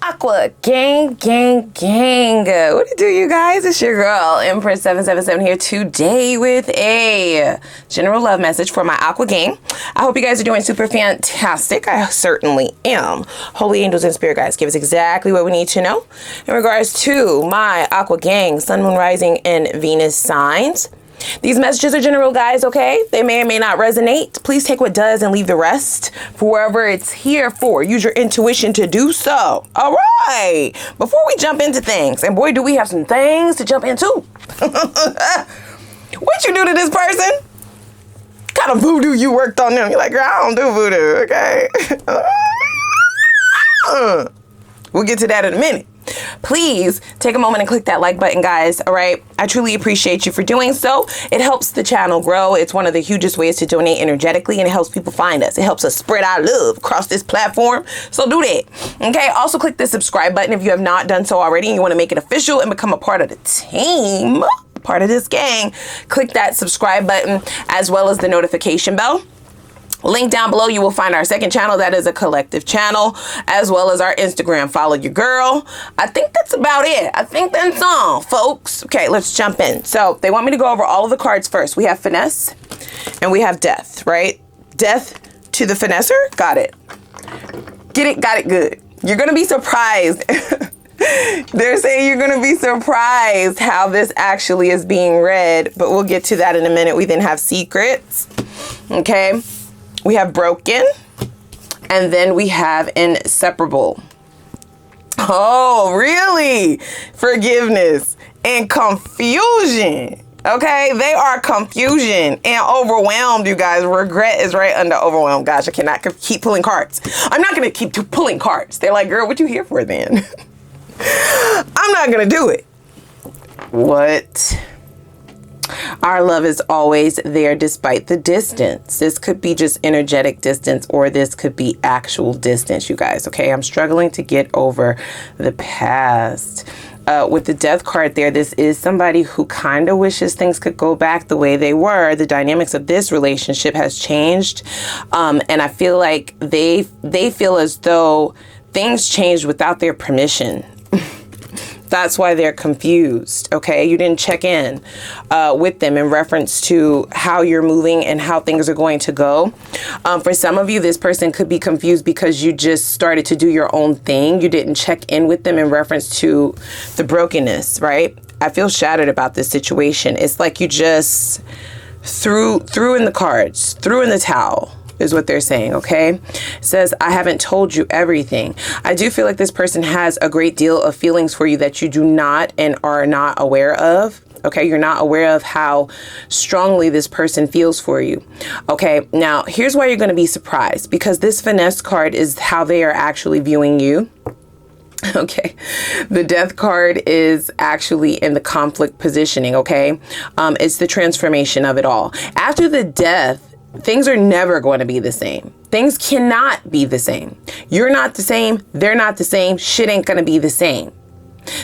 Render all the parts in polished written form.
Aqua gang. What it do, you guys? It's your girl Empress 777 here today with a general love message for my Aqua gang. I hope you guys are doing super fantastic. I certainly am. Holy angels and spirit guides give us exactly what we need to know in regards to my Aqua gang, sun, moon, rising, and Venus signs. These messages are general, guys, okay? They may or may not resonate. Please take what does and leave the rest for wherever it's here for. Use your intuition to do so. All right. Before we jump into things, and boy, do we have some things to jump into. What you do to this person? What kind of voodoo you worked on them? You're like, girl, I don't do voodoo, okay? We'll get to that in a minute. Please take a moment and click that like button, guys. All right. I truly appreciate you for doing so. It helps the channel grow. It's one of the hugest ways to donate energetically, and it helps people find us. It helps us spread our love across this platform. So do that. Okay. Also click the subscribe button if you have not done so already and you want to make it official and become a part of the team, part of this gang. Click that subscribe button as well as the notification bell. Link down below, you will find our second channel. That is a collective channel, as well as our Instagram. Follow your girl. I think that's about it. I think that's all, folks. Okay, let's jump in. So they want me to go over all of the cards first. We have finesse and we have death, right? Death to the finesser. Got it. Get it? Got it. Good. You're going to be surprised. They're saying you're going to be surprised how this actually is being read, but we'll get to that in a minute. We then have secrets. Okay. We have broken, and then we have inseparable. Oh, really? Forgiveness and confusion. Okay, they are confusion and overwhelmed, you guys. Regret is right under overwhelmed. Gosh, I cannot keep pulling cards. I'm not going to keep pulling cards. They're like, girl, what you here for then? I'm not going to do it. What? Our love is always there despite the distance. This could be just energetic distance, or this could be actual distance, you guys. Okay, I'm struggling to get over the past. With the death card there, this is somebody who kind of wishes things could go back the way they were. The dynamics of this relationship has changed. And I feel like they feel as though things changed without their permission. That's why they're confused, okay? You didn't check in with them in reference to how you're moving and how things are going to go. For some of you, this person could be confused because you just started to do your own thing. You didn't check in with them in reference to the brokenness, right? I feel shattered about this situation. It's like you just threw in the cards, threw in the towel. Is what they're saying, okay? It says, I haven't told you everything. I do feel like this person has a great deal of feelings for you that you do not and are not aware of. Okay, you're not aware of how strongly this person feels for you. Okay, now here's why you're going to be surprised, because this finesse card is how they are actually viewing you. Okay, the death card is actually in the conflict positioning, okay? It's the transformation of it all. After the death, things are never going to be the same. Things cannot be the same. You're not the same. They're not the same. Shit ain't going to be the same.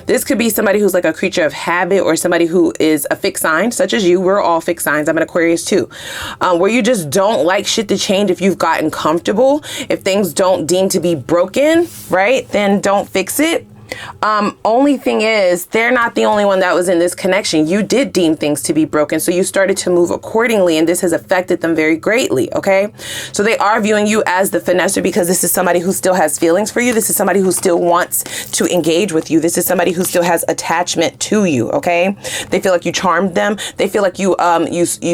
This could be somebody who's like a creature of habit, or somebody who is a fixed sign, such as you. We're all fixed signs. I'm an Aquarius too. Where you just don't like shit to change if you've gotten comfortable. If things don't deem to be broken, right, then don't fix it. Only thing is, they're not the only one that was in this connection. You did deem things to be broken, so you started to move accordingly, and this has affected them very greatly, okay? So they are viewing you as the finesser because this is somebody who still has feelings for you. This is somebody who still wants to engage with you. This is somebody who still has attachment to you, okay? They feel like you charmed them. They feel like you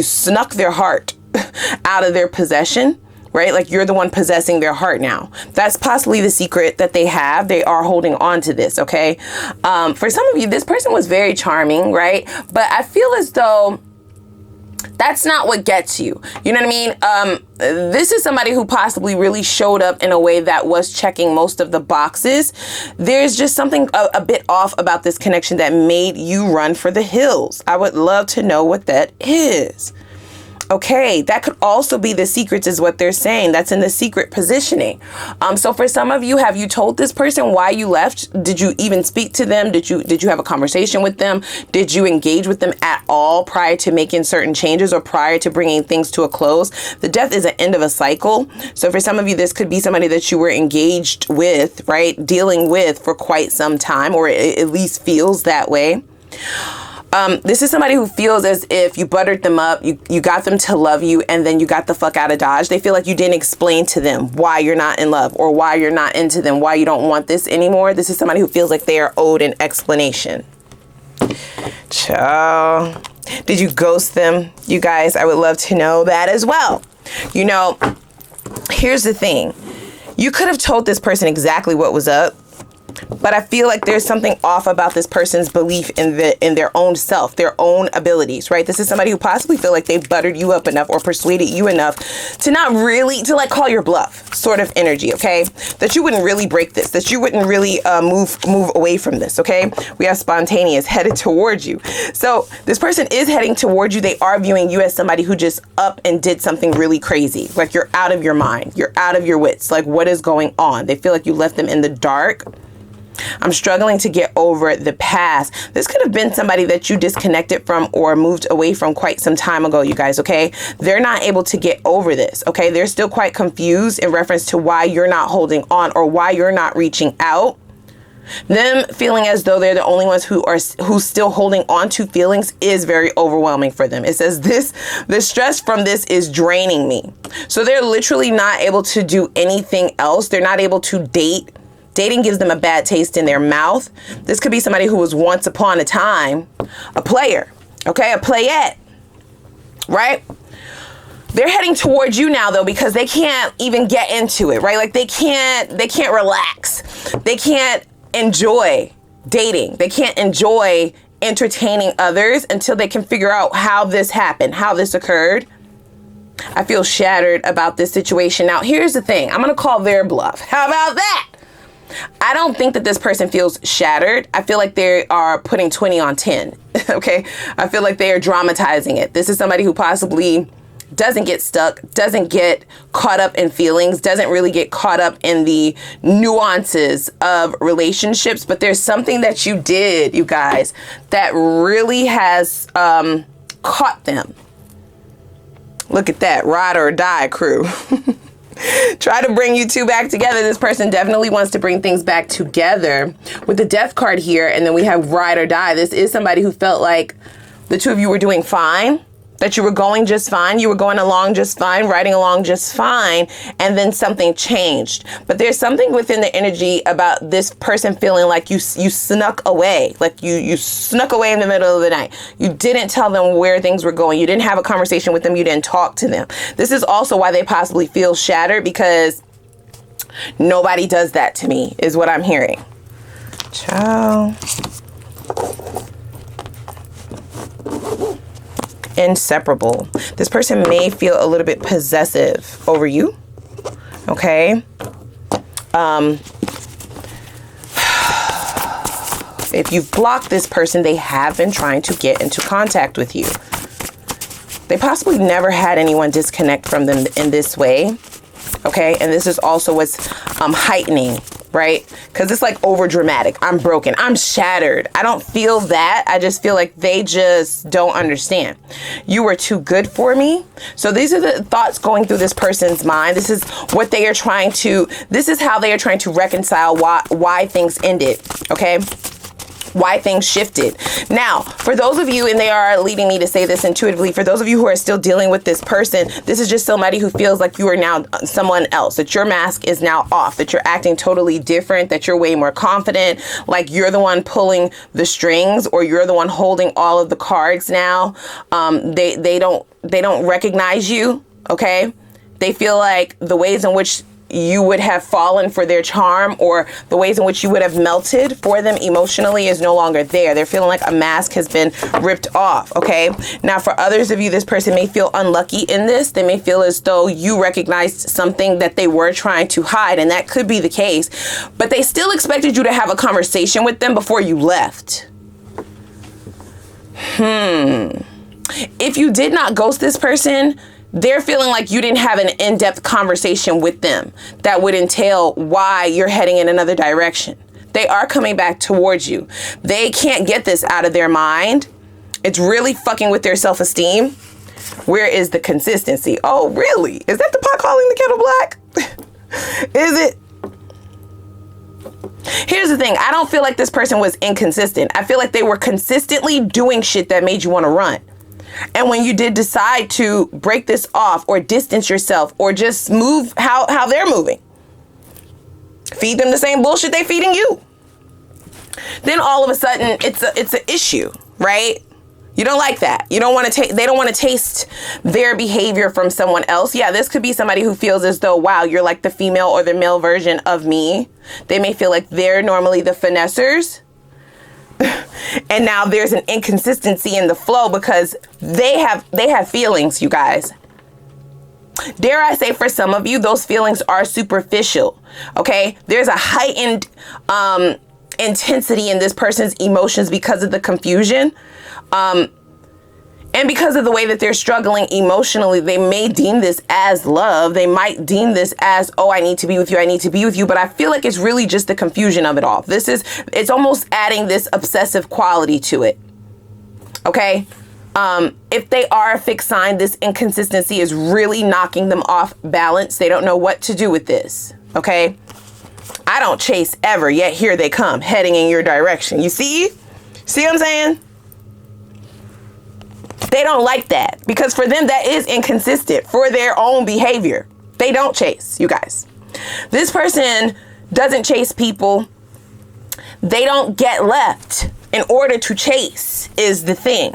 snuck their heart out of their possession. Right? Like you're the one possessing their heart now. That's possibly the secret that they have. They are holding on to this, okay? For some of you, this person was very charming, right? But I feel as though that's not what gets you. You know what I mean? This is somebody who possibly really showed up in a way that was checking most of the boxes. There's just something a bit off about this connection that made you run for the hills. I would love to know what that is. Okay, that could also be the secrets is what they're saying. That's in the secret positioning. So for some of you, have you told this person why you left? Did you even speak to them? Did you have a conversation with them? Did you engage with them at all prior to making certain changes or prior to bringing things to a close? The death is an end of a cycle. So for some of you, this could be somebody that you were engaged with, right? Dealing with for quite some time, or it at least feels that way. This is somebody who feels as if you buttered them up, you got them to love you, and then you got the fuck out of Dodge. They feel like you didn't explain to them why you're not in love or why you're not into them, why you don't want this anymore. This is somebody who feels like they are owed an explanation. Ciao. Did you ghost them? You guys, I would love to know that as well. You know, here's the thing. You could have told this person exactly what was up, but I feel like there's something off about this person's belief in their own self, their own abilities, right? This is somebody who possibly feel like they buttered you up enough or persuaded you enough to not really, to like call your bluff sort of energy, okay? That you wouldn't really break this, that you wouldn't really move away from this, okay? We have spontaneous headed towards you. So this person is heading towards you. They are viewing you as somebody who just up and did something really crazy. Like you're out of your mind. You're out of your wits. Like what is going on? They feel like you left them in the dark. I'm struggling to get over the past. This could have been somebody that you disconnected from or moved away from quite some time ago, you guys, okay? They're not able to get over this, okay? They're still quite confused in reference to why you're not holding on or why you're not reaching out. Them feeling as though they're the only ones who's still holding on to feelings is very overwhelming for them. It says the stress from this is draining me. So they're literally not able to do anything else. They're not able to date. Dating gives them a bad taste in their mouth. This could be somebody who was once upon a time a player, okay? A playette, right? They're heading towards you now though, because they can't even get into it, right? Like they can't relax. They can't enjoy dating. They can't enjoy entertaining others until they can figure out how this happened, how this occurred. I feel shattered about this situation. Now, here's the thing. I'm going to call their bluff. How about that? I don't think that this person feels shattered. I feel like they are putting 20 on 10. Okay. I feel like they are dramatizing it. This is somebody who possibly doesn't get stuck, doesn't get caught up in feelings, doesn't really get caught up in the nuances of relationships. But there's something that you did, you guys, that really has caught them. Look at that. Ride or die crew. Try to bring you two back together. This person definitely wants to bring things back together with the death card here. And then we have ride or die. This is somebody who felt like the two of you were doing fine, that you were going just fine. You were going along just fine, riding along just fine. And then something changed. But there's something within the energy about this person feeling like you snuck away, like you snuck away in the middle of the night. You didn't tell them where things were going. You didn't have a conversation with them. You didn't talk to them. This is also why they possibly feel shattered, because nobody does that to me, is what I'm hearing. Ciao. Inseparable. This person may feel a little bit possessive over you. Okay. If you've blocked this person, they have been trying to get into contact with you. They possibly never had anyone disconnect from them in this way. Okay. And this is also what's heightening, right? Because it's like over dramatic. I'm broken. I'm shattered. I don't feel that. I just feel like they just don't understand. You were too good for me. So these are the thoughts going through this person's mind. This is what they are trying to, this is how they are trying to reconcile why things ended. Okay. Why things shifted. Now, for those of you, and they are leading me to say this intuitively, for those of you who are still dealing with this person, this is just somebody who feels like you are now someone else, that your mask is now off, that you're acting totally different, that you're way more confident, like you're the one pulling the strings, or you're the one holding all of the cards now. They don't recognize you, okay? They feel like the ways in which you would have fallen for their charm, or the ways in which you would have melted for them emotionally, is no longer there. They're feeling like a mask has been ripped off. Okay. Now, for others of you, this person may feel unlucky in this. They may feel as though you recognized something that they were trying to hide, and that could be the case, but they still expected you to have a conversation with them before you left. If you did not ghost this person, they're feeling like you didn't have an in-depth conversation with them that would entail why you're heading in another direction. They are coming back towards you. They can't get this out of their mind. It's really fucking with their self-esteem. Where is the consistency? Oh, really? Is that the pot calling the kettle black? Is it? Here's the thing. I don't feel like this person was inconsistent. I feel like they were consistently doing shit that made you want to run. And when you did decide to break this off or distance yourself or just move how they're moving, feed them the same bullshit they feeding you, then all of a sudden it's an issue, right? You don't like that. You don't want to they don't want to taste their behavior from someone else. Yeah, this could be somebody who feels as though, wow, you're like the female or the male version of me. They may feel like they're normally the finessers. And now there's an inconsistency in the flow because they have feelings, you guys. Dare I say, for some of you, those feelings are superficial. Okay? There's a heightened intensity in this person's emotions because of the confusion. And because of the way that they're struggling emotionally, they may deem this as love. They might deem this as, oh, I need to be with you. I need to be with you. But I feel like it's really just the confusion of it all. It's almost adding this obsessive quality to it. Okay. If they are a fixed sign, this inconsistency is really knocking them off balance. They don't know what to do with this. Okay. I don't chase ever, yet here they come heading in your direction. You see? See what I'm saying? They don't like that because for them, that is inconsistent for their own behavior. They don't chase, you guys. This person doesn't chase people. They don't get left in order to chase is the thing.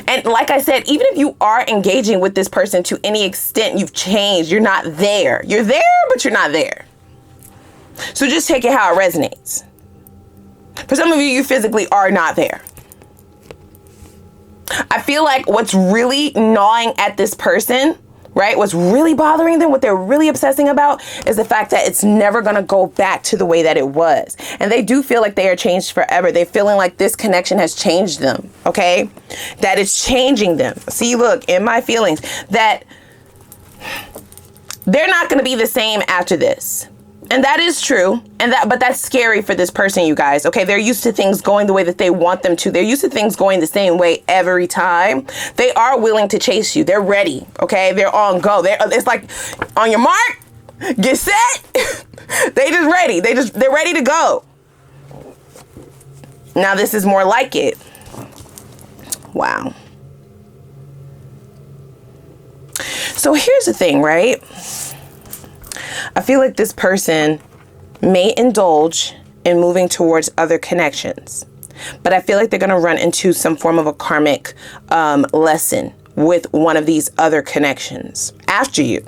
And like I said, even if you are engaging with this person to any extent, you've changed. You're not there. You're there, but you're not there. So just take it how it resonates. For some of you, you physically are not there. I feel like what's really gnawing at this person, right? What's really bothering them, what they're really obsessing about is the fact that it's never going to go back to the way that it was. And they do feel like they are changed forever. They're feeling like this connection has changed them, okay? That it's changing them. See, look, in my feelings, that they're not going to be the same after this. And that is true. But that's scary for this person, you guys. Okay, they're used to things going the way that they want them to. They're used to things going the same way every time. They are willing to chase you. They're ready. Okay, they're on go. It's like on your mark, get set. They just ready. They're ready to go. Now this is more like it. Wow. So here's the thing, right? I feel like this person may indulge in moving towards other connections, but I feel like they're going to run into some form of a karmic lesson with one of these other connections after you.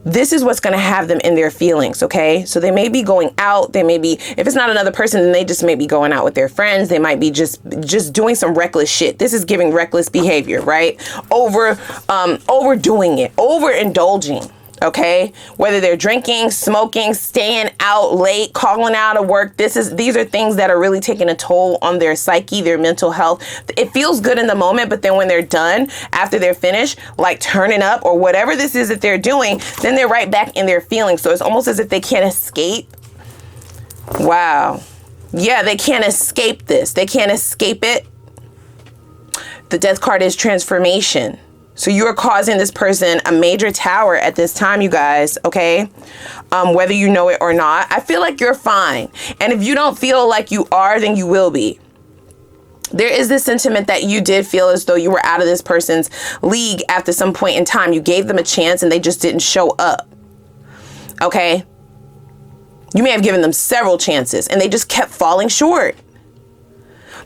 This is what's going to have them in their feelings, okay? So they may be going out. They may be, if it's not another person, then they just may be going out with their friends. They might be just doing some reckless shit. This is giving reckless behavior, right? Overdoing it, overindulging. Okay, whether they're drinking, smoking, staying out late, calling out of work, these are things that are really taking a toll on their psyche, their mental health. It feels good in the moment, but then when they're done, after they're finished, like turning up or whatever this is that they're doing, then they're right back in their feelings. So it's almost as if they can't escape. Wow. Yeah, they can't escape this. They can't escape it. The death card is transformation. So you are causing this person a major tower at this time, you guys, okay? Whether you know it or not, I feel like you're fine. And if you don't feel like you are, then you will be. There is this sentiment that you did feel as though you were out of this person's league after some point in time. You gave them a chance and they just didn't show up, okay? You may have given them several chances and they just kept falling short.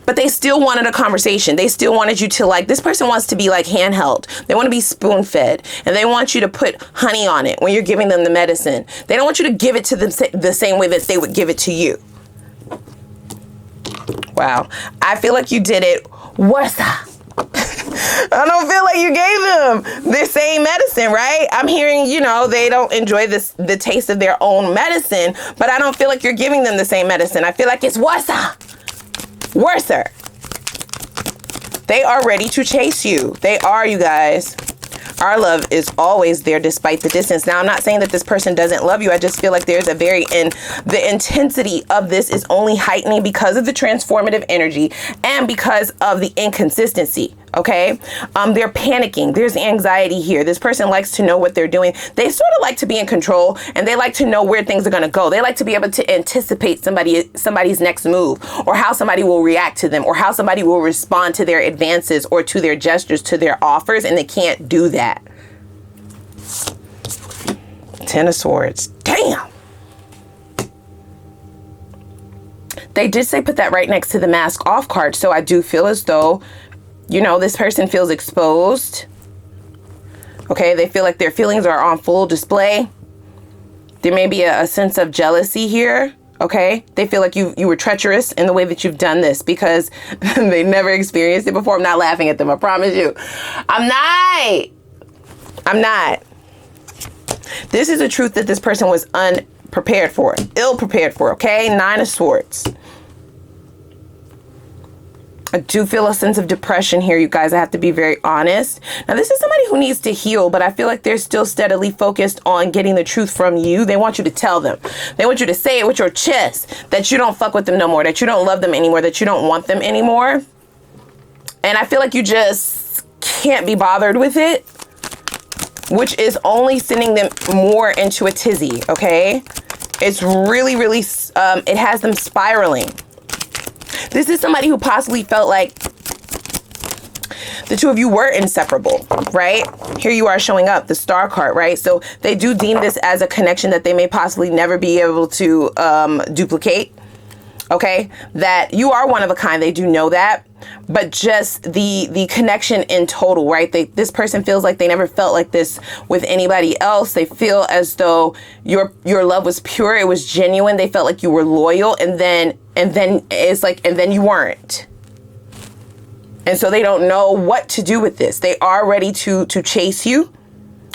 But they still wanted a conversation. They still wanted you to, like, this person wants to be like handheld. They want to be spoon fed and they want you to put honey on it when you're giving them the medicine. They don't want you to give it to them the same way that they would give it to you. Wow. I feel like you did it. What's up? I don't feel like you gave them the same medicine, right? I'm hearing, they don't enjoy the taste of their own medicine, but I don't feel like you're giving them the same medicine. I feel like it's what's up? Worser. They are ready to chase you. They are, you guys. Our love is always there despite the distance. Now, I'm not saying that this person doesn't love you. I just feel like there's a the intensity of this is only heightening because of the transformative energy and because of the inconsistency. Okay. They're panicking. There's anxiety here. This person likes to know what they're doing. They sort of like to be in control, and they like to know where things are going to go. They like to be able to anticipate somebody's next move, or how somebody will react to them, or how somebody will respond to their advances or to their gestures, to their offers. And they can't do that. Ten of Swords. Damn. They did say put that right next to the mask off card. So I do feel as though, you know, this person feels exposed. Okay, they feel like their feelings are on full display. There may be a sense of jealousy here. Okay, they feel like you were treacherous in the way that you've done this because they never experienced it before. I'm not laughing at them, I promise you. I'm not. This is a truth that this person was unprepared for, ill prepared for. Okay, Nine of Swords. I do feel a sense of depression here, you guys. I have to be very honest. Now, this is somebody who needs to heal, but I feel like they're still steadily focused on getting the truth from you. They want you to tell them. They want you to say it with your chest that you don't fuck with them no more, that you don't love them anymore, that you don't want them anymore. And I feel like you just can't be bothered with it, which is only sending them more into a tizzy, okay? It's really, it has them spiraling. This is somebody who possibly felt like the two of you were inseparable, right? Here you are showing up, the Star card, right? So they do deem this as a connection that they may possibly never be able to duplicate, okay? That you are one of a kind, they do know that. But just the connection in total, right? This person feels like they never felt like this with anybody else. They feel as though your love was pure, it was genuine. They felt like you were loyal, and then it's like, and then you weren't. And so they don't know what to do with this. They are ready to chase you.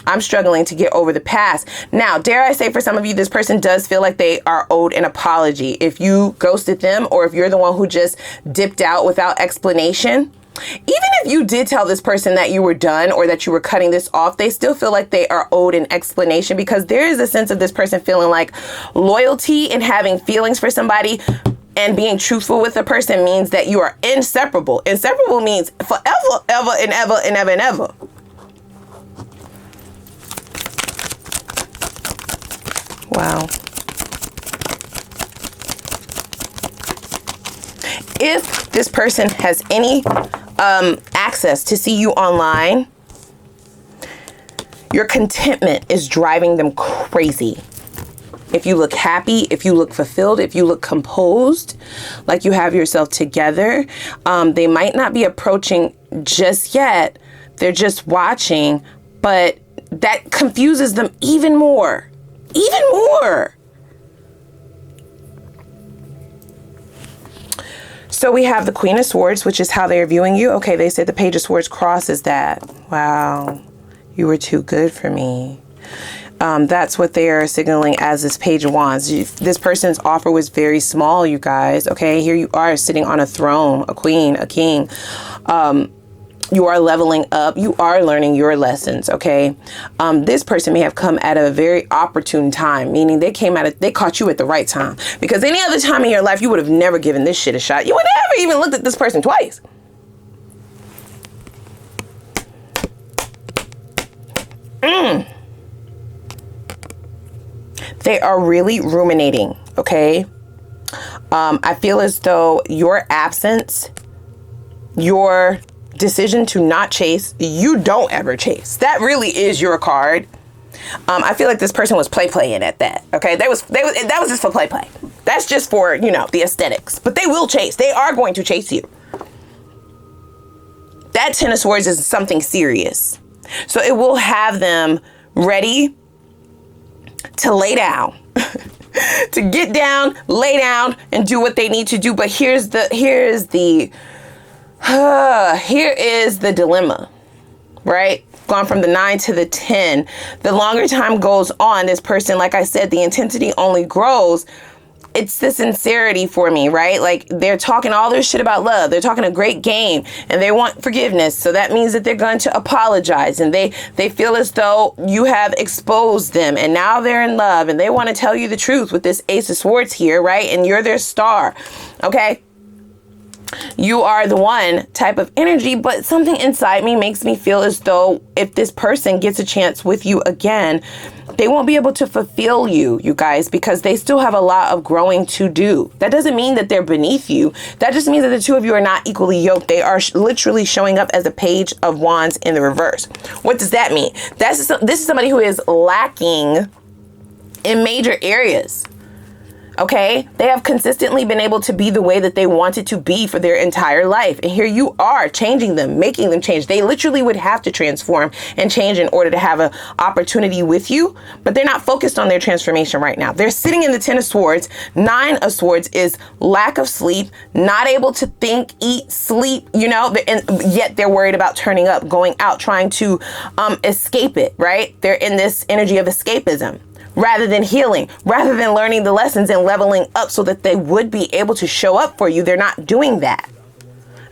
I'm struggling to get over the past. Now, dare I say, for some of you, this person does feel like they are owed an apology. If you ghosted them, or if you're the one who just dipped out without explanation, even if you did tell this person that you were done or that you were cutting this off, they still feel like they are owed an explanation, because there is a sense of this person feeling like loyalty and having feelings for somebody and being truthful with a person means that you are inseparable. Inseparable means forever, ever, and ever, and ever, and ever. Wow. If this person has any access to see you online, your contentment is driving them crazy. If you look happy, if you look fulfilled, if you look composed, like you have yourself together, they might not be approaching just yet. They're just watching, but that confuses them even more. Even more. So we have the Queen of Swords, which is how they're viewing you. Okay, they said the Page of Swords crosses that. Wow, you were too good for me. That's what they are signaling as this Page of Wands. This person's offer was very small, you guys. Okay, here you are sitting on a throne, a queen, a king. You are leveling up. You are learning your lessons, okay? This person may have come at a very opportune time, meaning they caught you at the right time. Because any other time in your life, you would have never given this shit a shot. You would never even looked at this person twice. They are really ruminating, okay? I feel as though your absence, your decision to not chase, you don't ever chase. That really is your card. I feel like this person was playing at that. Okay, that was just for play. That's just for, you know, the aesthetics. But they will chase. They are going to chase you. That Ten of Swords is something serious. So it will have them ready to lay down. To get down, lay down, and do what they need to do. But here is the dilemma, right? Gone from the 9 to the 10. The longer time goes on, this person, like I said, the intensity only grows. it's the sincerity for me, right? Like, they're talking all this shit about love. They're talking a great game and they want forgiveness. So that means that they're going to apologize, and they feel as though you have exposed them and now they're in love and they want to tell you the truth with this Ace of Swords here, right? And you're their star, okay? You are the one type of energy, but something inside me makes me feel as though if this person gets a chance with you again, they won't be able to fulfill you, you guys, because they still have a lot of growing to do. That doesn't mean that they're beneath you. That just means that the two of you are not equally yoked. They are literally showing up as a Page of Wands in the reverse. What does that mean? This is somebody who is lacking in major areas. Okay, they have consistently been able to be the way that they wanted to be for their entire life. And here you are changing them, making them change. They literally would have to transform and change in order to have an opportunity with you, but they're not focused on their transformation right now. They're sitting in the 10 of Swords. 9 of Swords is lack of sleep, not able to think, eat, sleep, you know, and yet they're worried about turning up, going out, trying to escape it, right? They're in this energy of escapism, rather than healing, rather than learning the lessons and leveling up so that they would be able to show up for you. They're not doing that.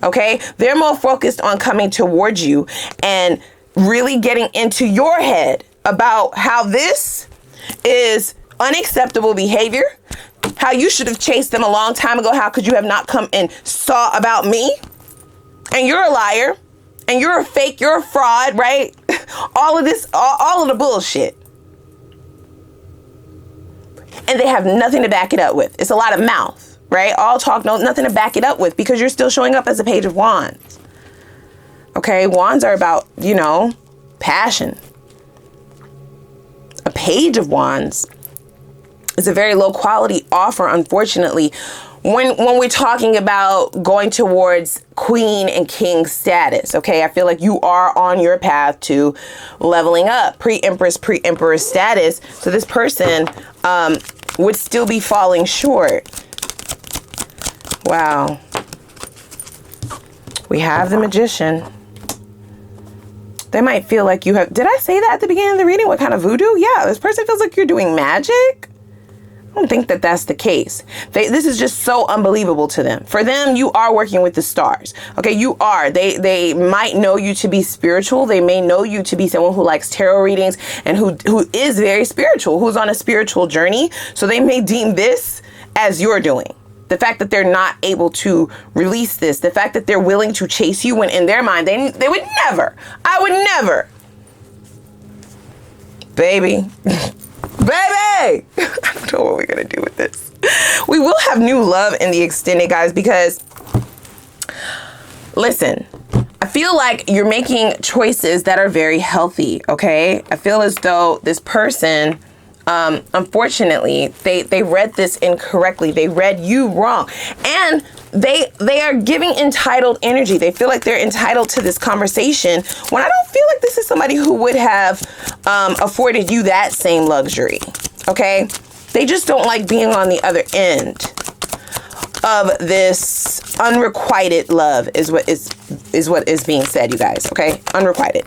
Okay? They're more focused on coming towards you and really getting into your head about how this is unacceptable behavior, how you should have chased them a long time ago. How could you have not come and saw about me? And you're a liar, and you're a fake, you're a fraud, right? All of this, all of the bullshit. And they have nothing to back it up with. It's a lot of mouth, right? All talk, nothing to back it up with, because you're still showing up as a Page of Wands. Okay, Wands are about, you know, passion. A Page of Wands is a very low quality offer, unfortunately, when we're talking about going towards Queen and King status. Okay, I feel like you are on your path to leveling up, pre-Empress, pre-Emperor status. So this person would still be falling short. Wow. We have the Magician. They might feel like you have, did I say that at the beginning of the reading? What kind of voodoo? Yeah, this person feels like you're doing magic. I don't think that that's the case. This is just so unbelievable to them. For them, you are working with the stars. Okay, you are. They might know you to be spiritual. They may know you to be someone who likes tarot readings and who is very spiritual, who's on a spiritual journey. So they may deem this as you're doing. The fact that they're not able to release this, the fact that they're willing to chase you when in their mind, they would never, I would never. Baby. Baby! I don't know what we're going to do with this. We will have new love in the extended, guys, because, listen, I feel like you're making choices that are very healthy, okay? I feel as though this person, unfortunately, they read this incorrectly. They read you wrong. And they are giving entitled energy. They feel like they're entitled to this conversation when I don't feel like this is somebody who would have afforded you that same luxury. Okay? They just don't like being on the other end of this unrequited love is what is being said, you guys. Okay? Unrequited.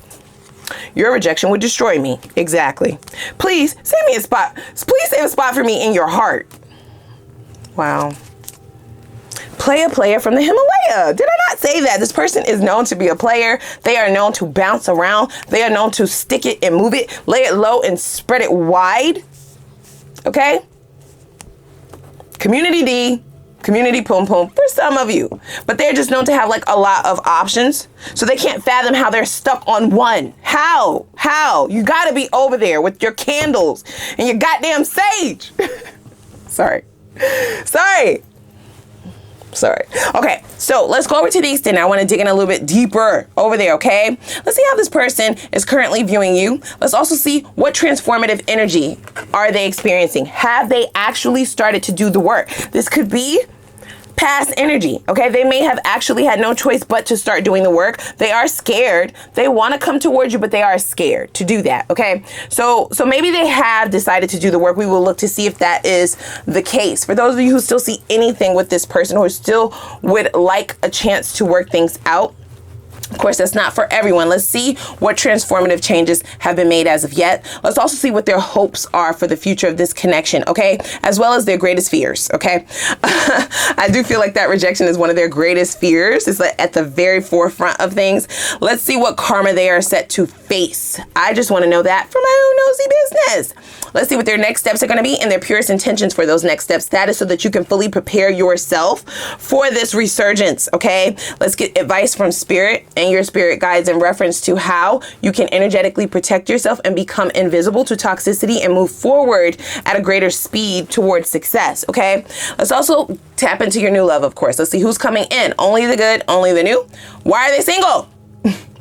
Your rejection would destroy me. Exactly. Please save me a spot. Please save a spot for me in your heart. Wow. Player from the Himalaya. Did I not say that? This person is known to be a player. They are known to bounce around. They are known to stick it and move it, lay it low and spread it wide. Okay? Community D, community pum pum for some of you. But they're just known to have like a lot of options. So they can't fathom how they're stuck on one. How? You gotta be over there with your candles and your goddamn sage. Sorry. Okay, so let's go over to the extended. I want to dig in a little bit deeper over there, okay? Let's see how this person is currently viewing you. Let's also see what transformative energy are they experiencing. Have they actually started to do the work? This could be past energy, okay? They may have actually had no choice but to start doing the work. They are scared. They want to come towards you, but they are scared to do that, okay? So maybe they have decided to do the work. We will look to see if that is the case. For those of you who still see anything with this person or still would like a chance to work things out, Of course, that's not for everyone. Let's see what transformative changes have been made as of yet. Let's also see what their hopes are for the future of this connection, okay? As well as their greatest fears, okay? I do feel like that rejection is one of their greatest fears. It's like at the very forefront of things. Let's see what karma they are set to face. I just want to know that for my own nosy business. Let's see what their next steps are going to be and their purest intentions for those next steps. That is so that you can fully prepare yourself for this resurgence, okay? Let's get advice from spirit and your spirit guides in reference to how you can energetically protect yourself and become invisible to toxicity and move forward at a greater speed towards success, okay? Let's also tap into your new love, of course. Let's see who's coming in. Only the good, only the new. Why are they single?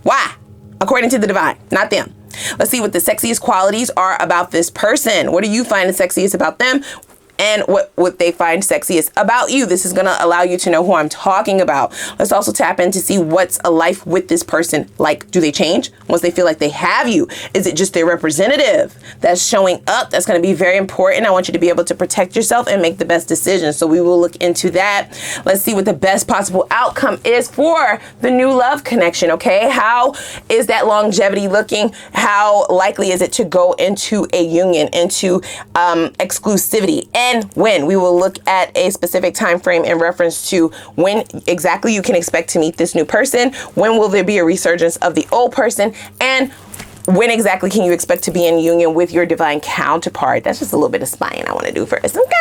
Why? According to the divine, not them. Let's see what the sexiest qualities are about this person. What do you find the sexiest about them? And what they find sexiest about you. This is gonna allow you to know who I'm talking about. Let's also tap in to see what's a life with this person like. Do they change once they feel like they have you? Is it just their representative that's showing up? That's gonna be very important. I want you to be able to protect yourself and make the best decisions. So we will look into that. Let's see what the best possible outcome is for the new love connection, okay? How is that longevity looking? How likely is it to go into a union, into exclusivity? And when we will look at a specific time frame in reference to when exactly you can expect to meet this new person, when will there be a resurgence of the old person, and when exactly can you expect to be in union with your divine counterpart. That's just a little bit of spying I want to do first, okay?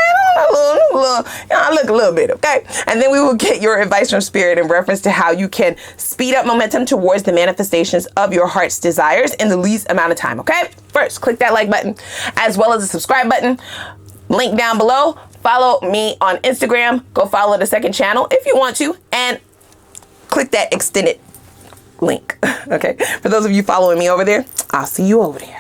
I look a little bit, okay? And then we will get your advice from spirit in reference to how you can speed up momentum towards the manifestations of your heart's desires in the least amount of time, okay? First, click that like button as well as the subscribe button. Link down below. Follow me on Instagram. Go follow the second channel if you want to. And click that extended link. Okay. For those of you following me over there, I'll see you over there.